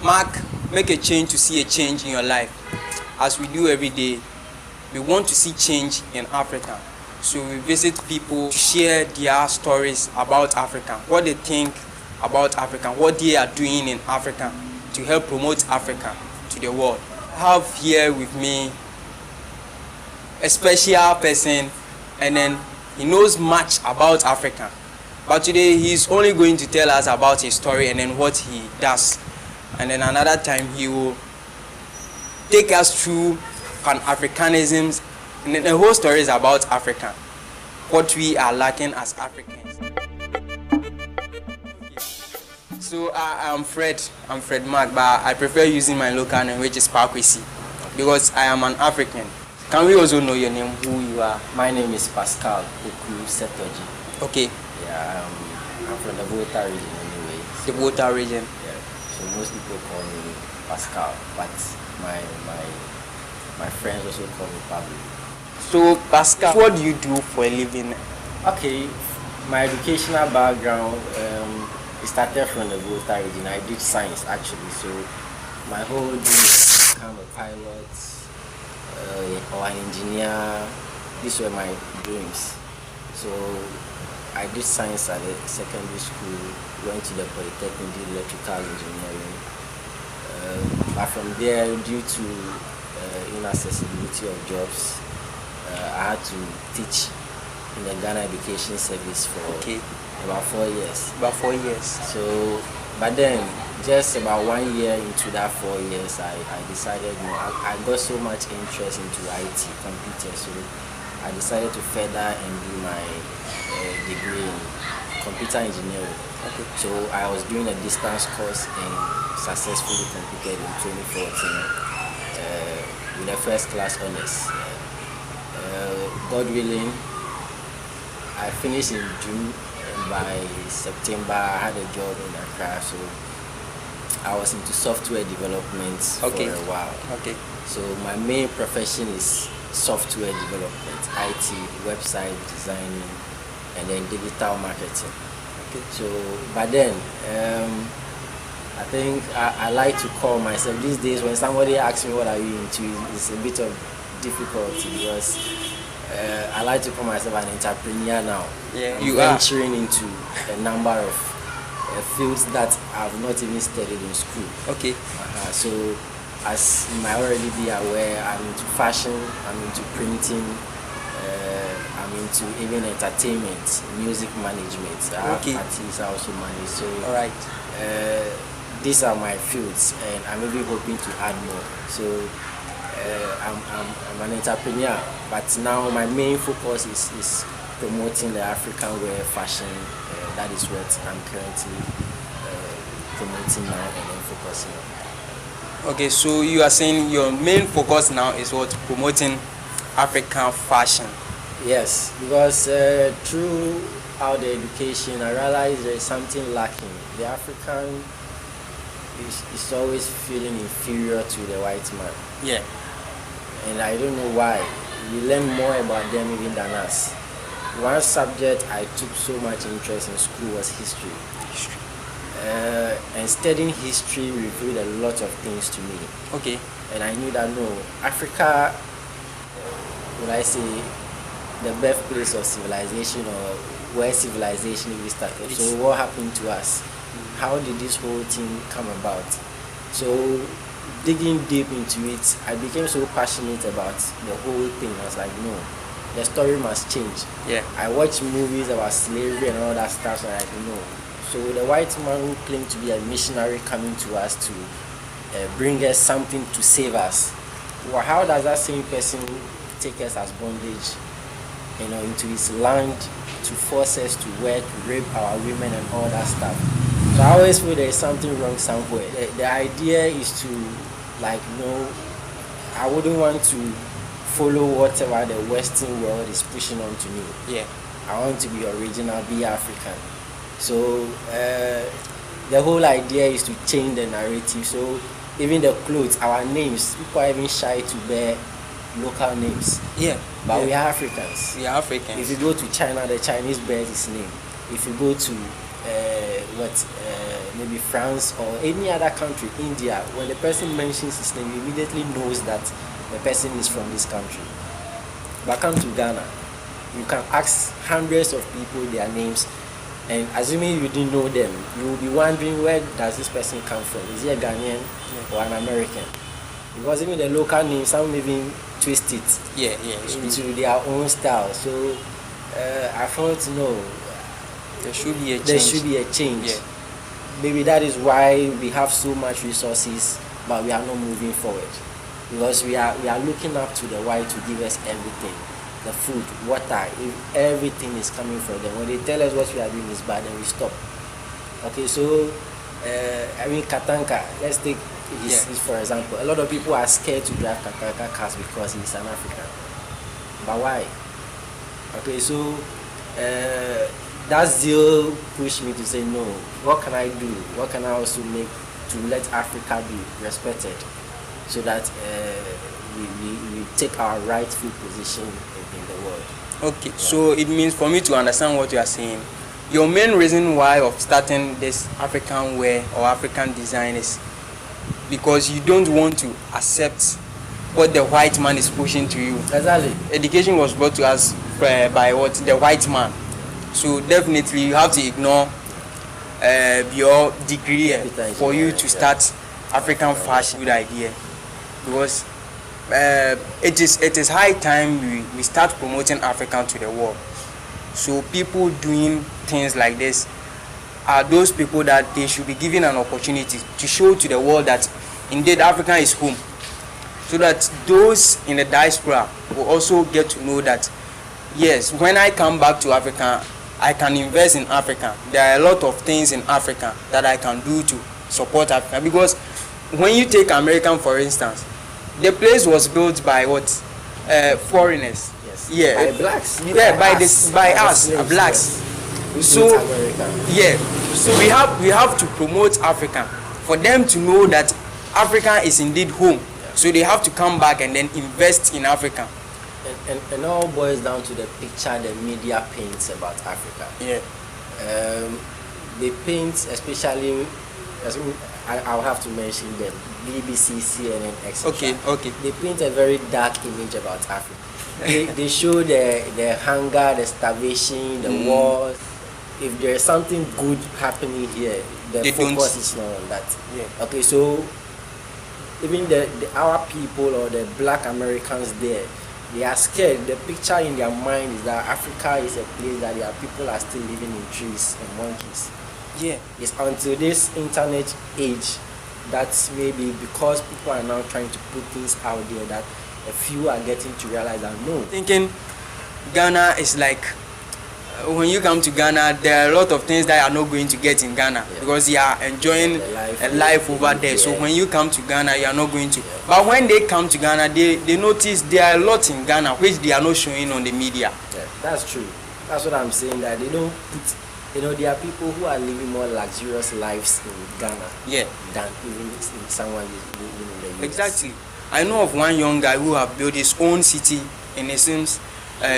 Mark, make a change to see a change in your life. As we do every day, we want to see change in Africa. So we visit people to share their stories about Africa, what they think about Africa, what they are doing in Africa to help promote Africa to the world. I have here with me a special person, and then he knows much about Africa. But today he's only going to tell us about his story and then what he does. And then another time he will take us through Pan-Africanisms, and then the whole story is about Africa, what we are lacking as Africans. So I'm Fred Mark, but I prefer using my local name, which is Pakwesi, because I am an African. Can we also know your name, who you are? My name is Pascal Oku Setoji. Okay. Yeah, I'm from the Volta region anyway. The Volta region. Yeah. So most people call me Pascal, but my friends also call me Pablo. So Pascal, what do you do for a living? Okay, my educational background it started from the Volta region. I did science actually, so my whole dream is to become a pilot or an engineer. These were my dreams. So I did science at the secondary school, went to the Polytechnic, did electrical engineering. But from there, due to inaccessibility of jobs, I had to teach in the Ghana Education Service for about 4 years. About 4 years. So, but then, just about 1 year into that 4 years, I decided, I got so much interest into IT, computers, so I decided to further and do my degree in computer engineering. Okay. So I was doing a distance course and successfully completed in 2014 with a first class honors. God willing, I finished in June, and by September I had a job in Accra, so I was into software development for a while. Okay. So my main profession is software development, IT, website designing, and then digital marketing. Okay. So, but then, I think I like to call myself these days when somebody asks me what are you into, it's a bit of difficulty because I like to call myself an entrepreneur now. Yeah, I'm venturing into a number of fields that I've not even studied in school. Okay. So, as you might already be aware, I'm into fashion, I'm into printing, I'm into even entertainment, music management. I have parties I also manage. So, these are my fields, and I'm really hoping to add more. So, I'm an entrepreneur, but now my main focus is promoting the African wear fashion. That is what I'm currently promoting now and then focusing on. Okay, so you are saying your main focus now is what? Promoting African fashion? Yes, because throughout the education I realized there is something lacking. The African is always feeling inferior to the white man. Yeah. And I don't know why. We learn more about them even than us. One subject I took so much interest in school was history. And studying history revealed a lot of things to me. Okay. And I knew that Africa, would I say, the birthplace of civilization, or where civilization really started. So what happened to us? How did this whole thing come about? So digging deep into it, I became so passionate about the whole thing. I was like, no, the story must change. Yeah. I watched movies about slavery and all that stuff, so I like, no. So the white man who claimed to be a missionary coming to us to bring us something to save us, well, how does that same person take us as bondage, into his land to force us to work, rape our women and all that stuff? So I always feel there is something wrong somewhere. The idea is to, I wouldn't want to follow whatever the Western world is pushing on to me. Yeah. I want to be original, be African. So the whole idea is to change the narrative. So even the clothes, our names, people are even shy to bear local names. Yeah. But we are Africans. We are Africans. If you go to China, the Chinese bear his name. If you go to maybe France or any other country, India, when the person mentions his name, he immediately knows that the person is from this country. But come to Ghana, you can ask hundreds of people their names, and assuming you didn't know them, you will be wondering, where does this person come from? Is he a Ghanaian or an American? Because even the local names, some even twist it into their own style. So I thought, no, there should be a change. There should be a change. Yeah. Maybe that is why we have so much resources, but we are not moving forward. Because we are looking up to the white to give us everything. The food, water, if everything is coming from them. When they tell us what we are doing is bad, then we stop. Okay, so Katanka, let's take this for example. A lot of people are scared to drive Katanka cars because he's an African. But why? Okay, so that still pushed me to say, no, what can I do? What can I also make to let Africa be respected, so that we take our rightful position in the world? Okay, so it means, for me to understand what you are saying, your main reason why of starting this African wear or African design is because you don't want to accept what the white man is pushing to you. Exactly. Education was brought to us by what? The white man. So definitely you have to ignore your degree for you to start African fashion. Good idea, because it is high time we start promoting African to the world. So people doing things like this are those people that they should be given an opportunity to show to the world that indeed Africa is home, so that those in the diaspora will also get to know that yes, when I come back to Africa, I can invest in Africa. There are a lot of things in Africa that I can do to support Africa. Because when you take American, for instance, the place was built by what? Foreigners. Yes. Yeah. By blacks. Yeah, by us, blacks. Yes. So yeah. So we have to promote Africa for them to know that Africa is indeed home. Yeah. So they have to come back and then invest in Africa. And all boils down to the picture the media paints about Africa. Yeah. They paint, especially, I'll have to mention them, BBC, CNN, etc. Okay. They paint a very dark image about Africa. they show the hunger, the starvation, the wars. If there's something good happening here, the focus is not on that. Yeah. Okay, so even our people or the black Americans there, they are scared. The picture in their mind is that Africa is a place that their people are still living in trees and monkeys. Yeah. It's until this internet age that maybe because people are now trying to put things out there that a few are getting to realize that no. Thinking Ghana is like, when you come to Ghana, there are a lot of things that you are not going to get in Ghana because you are enjoying a life over there. So when you come to Ghana, you are not going to. But when they come to Ghana, they notice there are a lot in Ghana which they are not showing on the media. Yeah, that's true. That's what I'm saying, that they don't put, there are people who are living more luxurious lives in Ghana than even someone living in the US. Exactly. I know of one young guy who have built his own city in essence,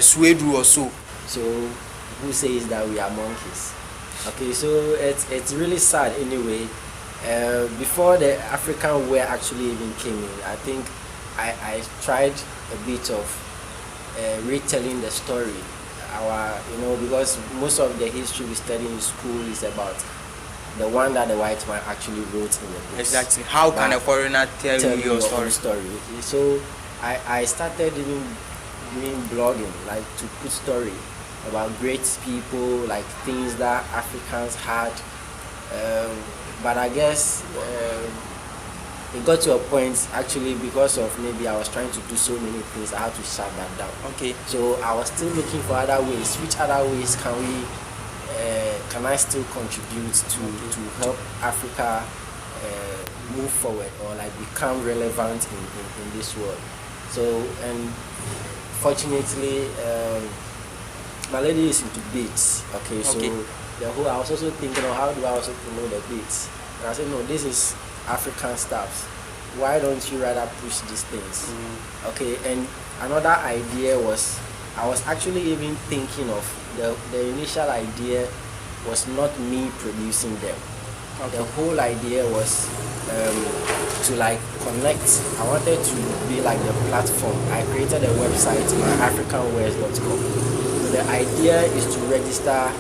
Sweden or so. So who says that we are monkeys? Okay, so it's really sad anyway. Before the African wear actually even came in, I think I tried a bit of retelling the story. Because most of the history we study in school is about the one that the white man actually wrote in the books. Exactly. How can a foreigner tell you your story? So I started even doing blogging, like to put story about great people, like things that Africans had. But I guess it got to a point, actually, because of maybe I was trying to do so many things, I had to shut that down. Okay. So I was still looking for other ways. Which other ways can I still contribute to help Africa move forward or like become relevant in this world? So, and fortunately, my lady is into beats. Okay, so I was also thinking of how do I also promote the beats. And I said, no, this is African stuff. Why don't you rather push these things? Okay, and another idea was, I was actually even thinking of the initial idea was not me producing them. The whole idea was to like connect. I wanted to be like the platform. I created a website, myafricanwears.com. So the idea is to register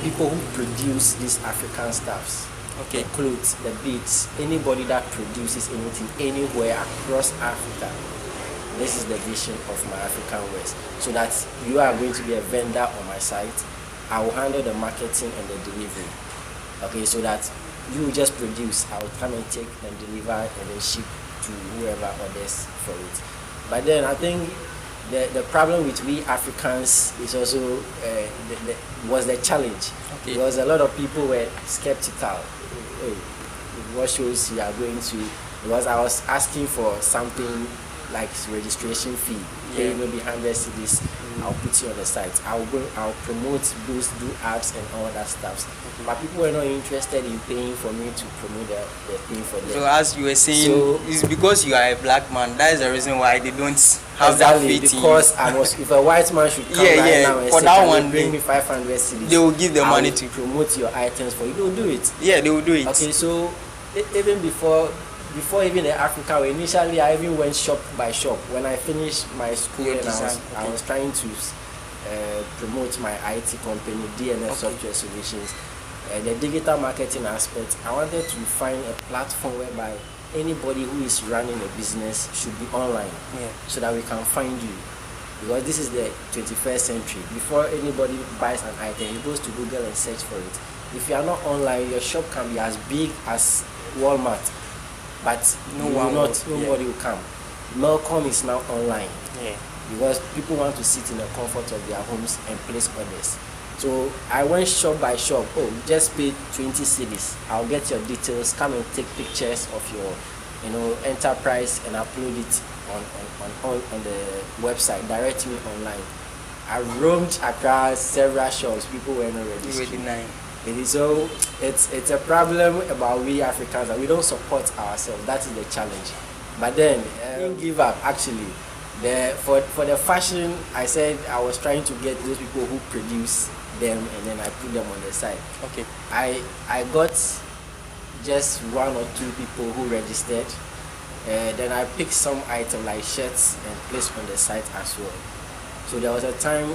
people who produce these African stuffs. Okay. The clothes, the beads, anybody that produces anything anywhere across Africa. This is the vision of My African Wears. So that you are going to be a vendor on my site. I will handle the marketing and the delivery. Okay, so that you just produce, I will come and take and deliver and then ship to whoever orders for it. But then I think the problem with we Africans is also was the challenge. Okay. Because a lot of people were skeptical. Hey, what shows you are going to? Because I was asking for something like registration fee, pay maybe 100 cedis. I'll put you on the site. I'll promote, boost, do ads and all that stuff. But people were not interested in paying for me to promote the thing for them. So as you were saying, it's because you are a black man. That is the reason why they don't have that faith in you. Because if a white man should come now and for say, that one, bring me 500 cedis, they will give the money to promote your items for you. They will do it. Yeah, they will do it. Okay, so even before even the Africa way, initially I even went shop by shop. When I finished my school and I was trying to promote my IT company, DNF Software Solutions, the digital marketing aspect. I wanted to find a platform whereby anybody who is running a business should be online, so that we can find you. Because this is the 21st century. Before anybody buys an item, he goes to Google and search for it. If you are not online, your shop can be as big as Walmart, but nobody will come. Melcom is now online, because people want to sit in the comfort of their homes and place orders. So I went shop by shop. Just pay 20 cedis. I'll get your details. Come and take pictures of your, enterprise and upload it on the website. Direct me online. I roamed across several shops. People were not registering. So it's a problem about we Africans that we don't support ourselves. That is the challenge. But then I didn't give up actually. For the fashion, I said I was trying to get those people who produce them and then I put them on the site. Okay. I got just one or two people who registered. Then I picked some item like shirts and placed on the site as well. So there was a time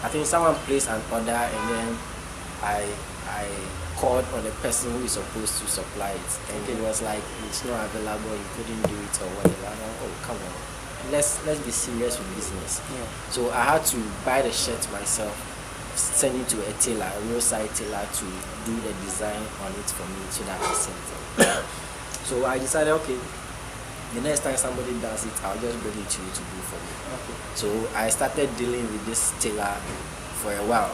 I think someone placed an order and then I called on the person who is supposed to supply it, and it was like it's not available, you couldn't do it or whatever. I'm like, oh come on, let's be serious with business. So I had to buy the shirt myself, send it to a tailor, a roadside tailor, to do the design on it for me so that I sent it. So I decided, okay, the next time somebody does it, I'll just bring it to you to do for me. So I started dealing with this tailor for a while.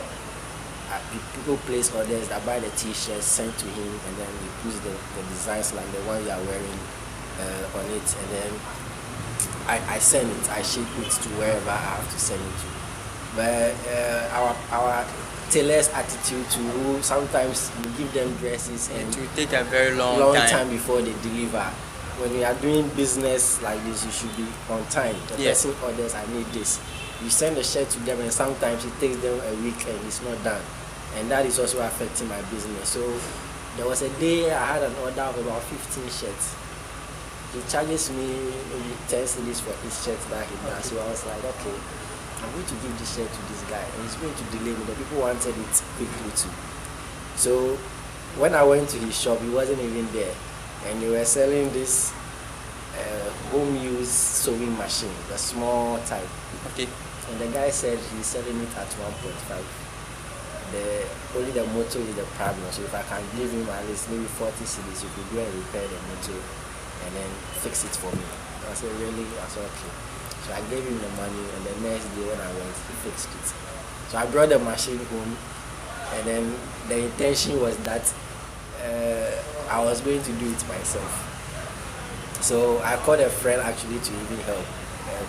People place orders, I buy the t-shirts, sent to him, and then he puts the designs like the one you are wearing on it, and then I send it, I ship it to wherever I have to send it to. But our tailor's attitude to sometimes you give them dresses and it will take a very long time before they deliver. When you are doing business like this, you should be on time. The person orders, I need this. You send the shirt to them and sometimes it takes them a week and it's not done. And that is also affecting my business. So there was a day I had an order of about 15 shirts. He charges me maybe 10 cedis for each shirt that he does. So I was like, okay, I'm going to give this shirt to this guy and he's going to delay me. The people wanted it quickly too. So when I went to his shop, he wasn't even there. And they were selling this home use sewing machine, the small type. Okay. And the guy said he's selling it at 1.5. Only the motor is the problem. So if I can give him at least maybe 40 cedis, you could go and repair the motor and then fix it for me. I said, really? I said, okay. So I gave him the money, and the next day when I went, he fixed it. So I brought the machine home, and then the intention was that I was going to do it myself. So I called a friend actually to even help,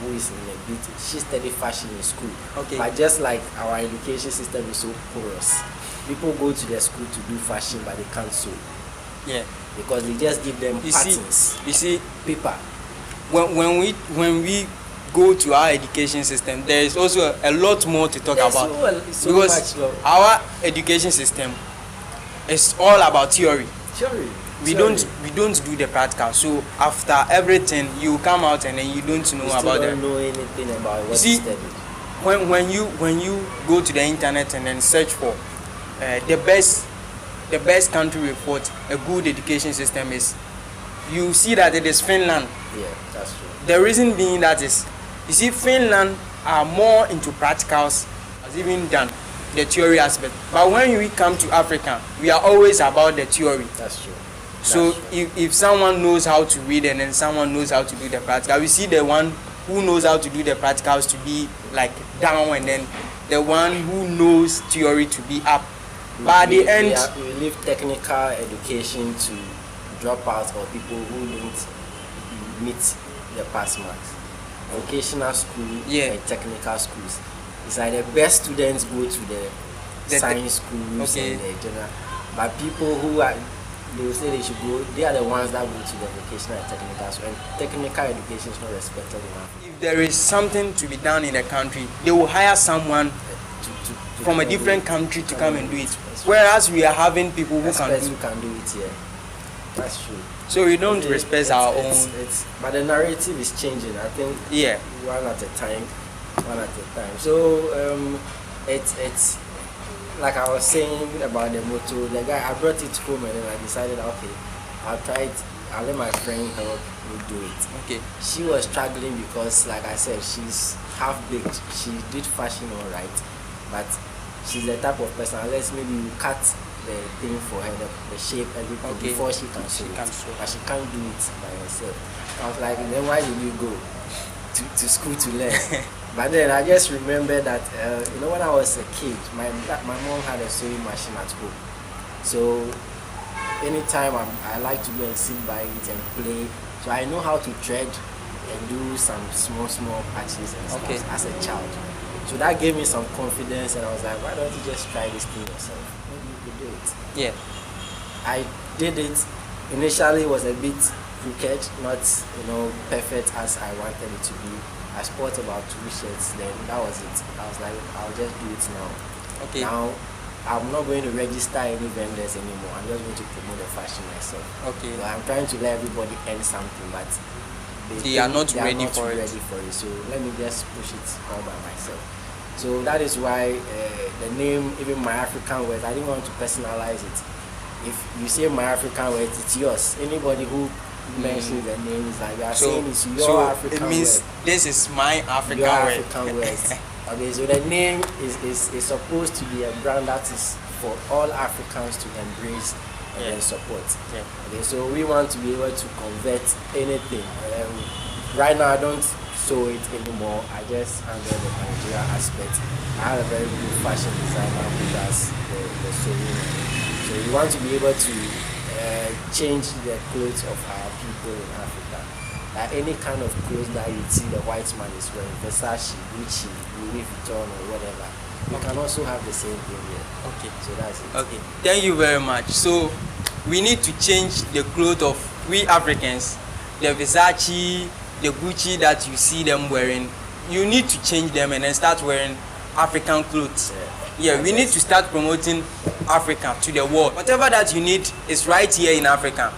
who is in a bit, she studied fashion in school. Okay. But just like our education system is so porous, people go to their school to do fashion, but they can't sew. Yeah. Because they just give them patterns. You see, paper. When we go to our education system, there is also a lot more to talk about. So because our education system, it's all about theory. Theory. We don't do the practical. So after everything, you come out and then you don't know about it. You don't know anything about what you study. When you go to the internet and then search for the best country report a good education system is, you see that it is Finland. Yeah, that's true. The reason being that is, you see, Finland are more into practicals as even than the theory aspect. But when we come to Africa, we are always about the theory. That's true. So if someone knows how to read and then someone knows how to do the practical, we see the one who knows how to do the practicals to be like down, and then the one who knows theory to be up. But at the end, we leave technical education to dropouts or people who don't meet the pass marks. Vocational school and technical schools. It's like the best students go to the science schools and the general. But people who are, they will say they should go, they are the ones that go to the vocational and technical school. And technical education is not respected enough. If there is something to be done in the country, they will hire someone from a different country to come and do it. Whereas we are having people who can do it here. That's true. So we don't respect our own. But the narrative is changing. I think one at a time. So it's like I was saying about the motor. The guy, I brought it home and then I decided, okay, I'll try it. I'll let my friend help me do it. Okay. She was struggling because, like I said, she's half baked. She did fashion all right, but she's the type of person, unless maybe you cut the thing for her, the shape, everything, before she can sew it. But she can't do it by herself. I was like, then why did you go to school to learn? But then I just remember that, when I was a kid, my mom had a sewing machine at home. So anytime I like to go and sit by it and play. So I know how to thread and do some small patches and stuff as a child. So that gave me some confidence, and I was like, why don't you just try this thing yourself? Maybe you could do it. Yeah. I did it. Initially it was a bit crooked, not perfect as I wanted it to be. I sport about 2 shirts, then that was it. I was like, I'll just do it now. Okay. Now I'm not going to register any vendors anymore. I'm just going to promote the fashion myself. Okay. So I'm trying to let everybody earn something, but they are not ready for it. So let me just push it all by myself. So that is why the name, even My African Words, I didn't want to personalize it. If you say My African Words, it's yours. Anybody who mentions the name is like, you are saying it's your African It means word. This is my African your word. African Words. Okay, so the name is supposed to be a brand that is for all Africans to embrace and support. Yeah. Okay, so we want to be able to convert anything. Right now I don't sew it anymore. I just handle the managerial aspect. I have a very good fashion designer who does the sewing. So we want to be able to change the clothes of our people in Africa. Like any kind of clothes that you see the white man is wearing, Versace, Richy, Louis Vuitton or whatever, we can also have the same thing here. Okay. So that's it. Okay. Thank you very much. So we need to change the clothes of we Africans. The Versace, the Gucci that you see them wearing, you need to change them and then start wearing African clothes. Yeah, we need to start promoting Africa to the world. Whatever that you need is right here in Africa.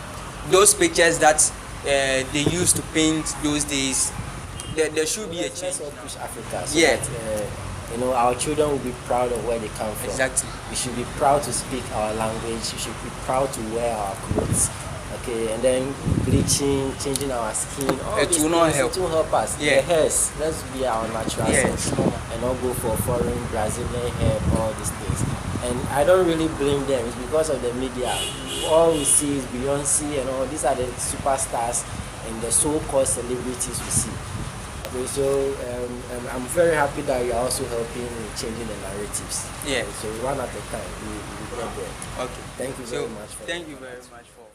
Those pictures that they used to paint those days, there should be a change. Let's all push Africa so that our children will be proud of where they come from. Exactly. We should be proud to speak our language. We should be proud to wear our clothes. Okay, and then bleaching, changing our skin. It will not help. It will help us. Yeah. The hairs, let's be our natural selves and not go for foreign Brazilian hair, all these things. And I don't really blame them. It's because of the media. All we see is Beyonce and all. These are the superstars and the so-called celebrities we see. Okay, so I'm very happy that you're also helping in changing the narratives. Yeah. So one at a time, we get there. Okay. Thank you very much. Thank you very much for